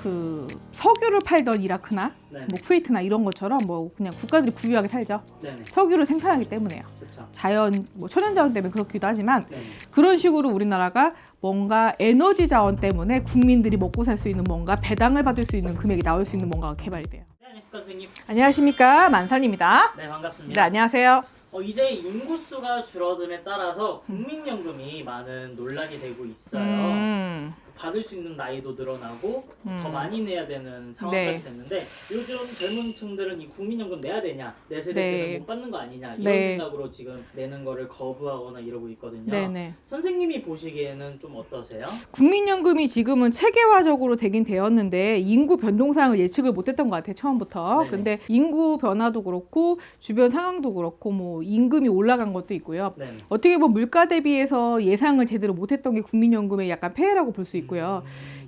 그 석유를 팔던 이라크나 네네. 뭐 쿠웨이트나 이런 것처럼 뭐 그냥 국가들이 부유하게 살죠. 네네. 석유를 생산하기 때문에요. 그렇죠. 자연 뭐 천연자원 때문에 그렇기도 하지만 네네. 그런 식으로 우리나라가 뭔가 에너지 자원 때문에 국민들이 먹고 살 수 있는 뭔가 배당을 받을 수 있는 금액이 나올 수 있는 뭔가가 개발이 돼요. 네, 안녕하십니까 선생님. 안녕하십니까, 만산입니다. 네, 반갑습니다. 네, 안녕하세요. 이제 인구수가 줄어듦에 따라서 국민연금이 많은 논란이 되고 있어요. 받을 수 있는 나이도 늘어나고 더 많이 내야 되는 상황까지 네. 됐는데 요즘 젊은 층들은 이 국민연금 내야 되냐, 내 세대 네. 때는 못 받는 거 아니냐 이런 네. 생각으로 지금 내는 거를 거부하거나 이러고 있거든요. 네네. 선생님이 보시기에는 좀 어떠세요? 국민연금이 지금은 체계화적으로 되긴 되었는데 인구 변동사항을 예측을 못했던 것 같아요, 처음부터. 네네. 근데 인구 변화도 그렇고 주변 상황도 그렇고 뭐 임금이 올라간 것도 있고요. 네. 어떻게 보면 물가 대비해서 예상을 제대로 못했던 게 국민연금의 약간 폐해라고 볼 수 있고요.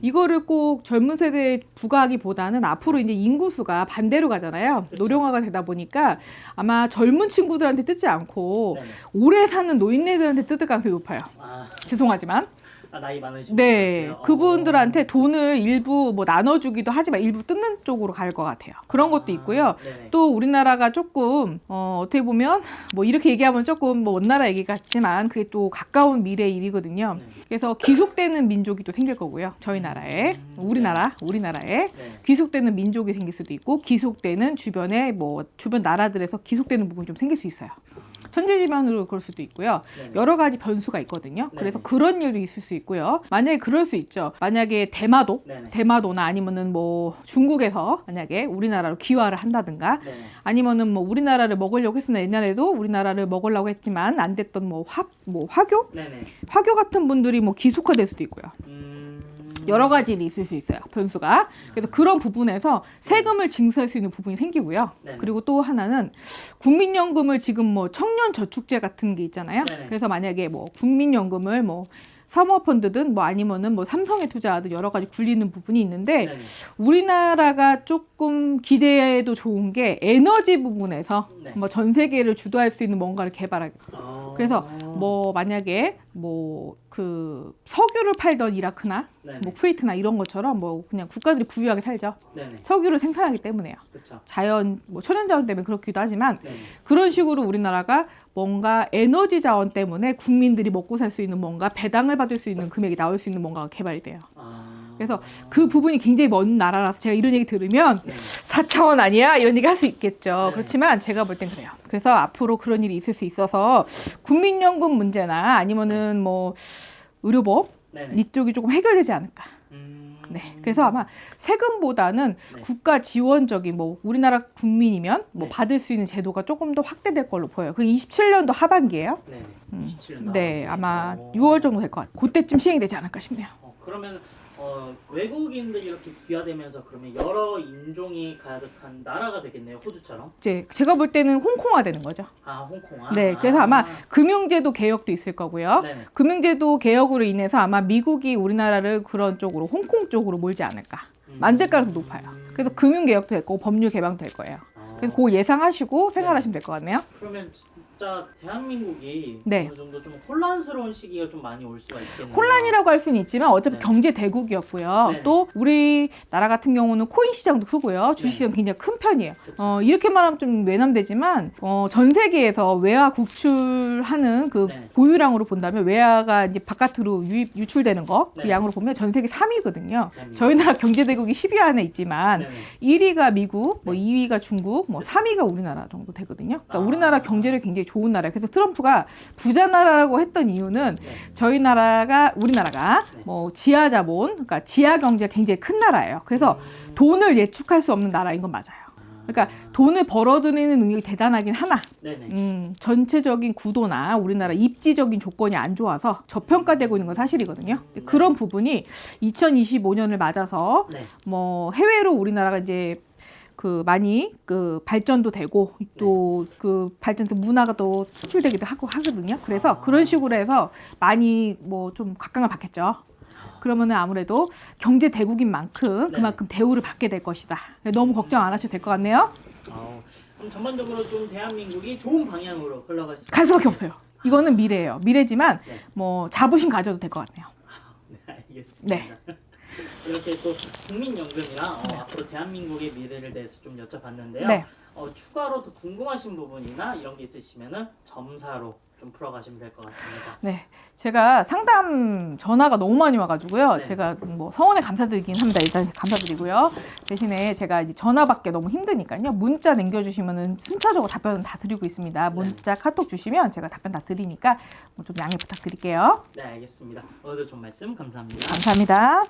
이거를 꼭 젊은 세대에 부과하기보다는 앞으로 이제 인구수가 반대로 가잖아요. 그렇죠. 노령화가 되다 보니까 아마 젊은 친구들한테 뜯지 않고 네네. 오래 사는 노인네들한테 뜯을 가능성이 높아요. 아, 죄송하지만. 나이 많으신 네, 분들께요? 그분들한테 돈을 일부 뭐 나눠주기도 하지만 일부 뜯는 쪽으로 갈 것 같아요. 그런 것도 있고요. 네네. 또 우리나라가 조금 어떻게 보면 뭐 이렇게 얘기하면 조금 뭐 원나라 얘기 같지만 그게 또 가까운 미래의 일이거든요. 네. 그래서 귀속되는 민족이 또 생길 거고요. 저희 나라에 우리나라에 네. 귀속되는 민족이 생길 수도 있고 귀속되는 주변에 뭐 주변 나라들에서 귀속되는 부분이 좀 생길 수 있어요. 천재지변으로 그럴 수도 있고요. 네네. 여러 가지 변수가 있거든요. 그래서 네네. 그런 일도 있을 수 있고요. 만약에 그럴 수 있죠. 만약에 네네. 대마도나 아니면은 뭐 중국에서 만약에 우리나라로 귀화를 한다든가 네네. 아니면은 뭐 우리나라를 먹으려고 했으나 옛날에도 우리나라를 먹으려고 했지만 안 됐던 뭐 화교 네네. 같은 분들이 뭐 기속화될 수도 있고요. 여러 가지 일이 있을 수 있어요. 변수가. 그래서 그런 부분에서 세금을 징수할 수 있는 부분이 생기고요. 네네. 그리고 또 하나는 국민연금을 지금 뭐 청년저축제 같은 게 있잖아요. 네네. 그래서 만약에 뭐 국민연금을 뭐 사모펀드든 뭐 아니면은 뭐 삼성에 투자하든 여러 가지 굴리는 부분이 있는데 네네. 우리나라가 조금 기대해도 좋은 게 에너지 부분에서 네. 뭐 전 세계를 주도할 수 있는 뭔가를 개발하기. 그래서 뭐 만약에 뭐 그 석유를 팔던 이라크나 네네. 뭐 쿠웨이트나 이런 것처럼 뭐 그냥 국가들이 부유하게 살죠. 네네. 석유를 생산하기 때문에요. 그렇죠. 자연 뭐 천연자원 때문에 그렇기도 하지만 네네. 그런 식으로 우리나라가 뭔가 에너지 자원 때문에 국민들이 먹고 살 수 있는 뭔가 배당을 받을 수 있는 금액이 나올 수 있는 뭔가가 개발이 돼요. 그래서 그 부분이 굉장히 먼 나라라서 제가 이런 얘기 들으면 네네. 4차원 아니야? 이런 얘기 할 수 있겠죠. 네. 그렇지만 제가 볼 땐 그래요. 그래서 앞으로 그런 일이 있을 수 있어서 국민연금 문제나 아니면은 뭐 의료법 네네. 이쪽이 조금 해결되지 않을까. 네. 그래서 아마 세금보다는 네. 국가 지원적인 뭐 우리나라 국민이면 뭐 네. 받을 수 있는 제도가 조금 더 확대될 걸로 보여요. 그 27년도 하반기예요. 네네. 27년. 네, 아마 6월 정도 될 것 같아요. 그때쯤 시행이 되지 않을까 싶네요. 그러면 외국인들이 이렇게 귀화되면서 그러면 여러 인종이 가득한 나라가 되겠네요. 호주처럼. 이제 제가 볼 때는 홍콩화 되는 거죠. 홍콩아. 네, 그래서 아마 금융제도 개혁도 있을 거고요. 네네. 금융제도 개혁으로 인해서 아마 미국이 우리나라를 그런 쪽으로 홍콩 쪽으로 몰지 않을까. 만들 가능성이 높아요. 그래서 금융 개혁도 될 거고 법률 개방도 될 거예요. 그래서 그거 예상하시고 생각하시면 될 것 같네요. 그러면 진짜 대한민국이 네. 어느 정도 좀 혼란스러운 시기가 좀 많이 올 수가 있겠네요. 혼란이라고 할 수는 있지만 어차피 네. 경제 대국이었고요. 네네. 또 우리나라 같은 경우는 코인 시장도 크고요. 주식 시장 굉장히 큰 편이에요. 그쵸. 이렇게 말하면 좀 외람되지만 전 세계에서 외화 국출하는 그 네. 보유량으로 본다면 외화가 이제 바깥으로 유출되는 거 그 네. 양으로 보면 전 세계 3위거든요. 네. 저희 나라 경제 대국이 10위 안에 있지만 네네. 1위가 미국, 뭐 네. 2위가 중국, 뭐 3위가 우리나라 정도 되거든요. 그러니까 아. 우리나라 경제를 굉장히 좋은 나라예요. 그래서 트럼프가 부자 나라라고 했던 이유는 네. 우리나라가 네. 뭐 지하 자본, 그러니까 지하 경제가 굉장히 큰 나라예요. 그래서 돈을 예측할 수 없는 나라인 건 맞아요. 그러니까 돈을 벌어들이는 능력이 대단하긴 하나 네네. 전체적인 구도나 우리나라 입지적인 조건이 안 좋아서 저평가되고 있는 건 사실이거든요. 그런 부분이 2025년을 맞아서 네. 뭐 해외로 우리나라가 이제 그 많이 그 발전도 되고 또 그 발전된 문화가 또 수출되기도 하고 하거든요. 그래서 그런 식으로 해서 많이 뭐 좀 각광을 받겠죠. 그러면은 아무래도 경제 대국인 만큼 네. 그만큼 대우를 받게 될 것이다. 너무 걱정 안 하셔도 될 것 같네요. 그럼 전반적으로 좀 대한민국이 좋은 방향으로 흘러갈 수 갈 수밖에 없어요. 이거는 미래예요. 미래지만 네. 뭐 자부심 가져도 될 것 같네요. 네, 알겠습니다. 네. 이렇게 또 국민연금이랑 앞으로 대한민국의 미래를 대해서 좀 여쭤봤는데요. 네. 추가로 더 궁금하신 부분이나 이런 게 있으시면은 점사로 좀 풀어가시면 될 것 같습니다. 네, 제가 상담 전화가 너무 많이 와가지고요. 네. 제가 뭐 성원에 감사드리긴 합니다. 일단 감사드리고요. 대신에 제가 이제 전화 받기 너무 힘드니까요. 문자 남겨주시면은 순차적으로 답변 다 드리고 있습니다. 문자, 카톡 주시면 제가 답변 다 드리니까 뭐 좀 양해 부탁드릴게요. 네, 알겠습니다. 오늘도 좀 말씀 감사합니다. 감사합니다.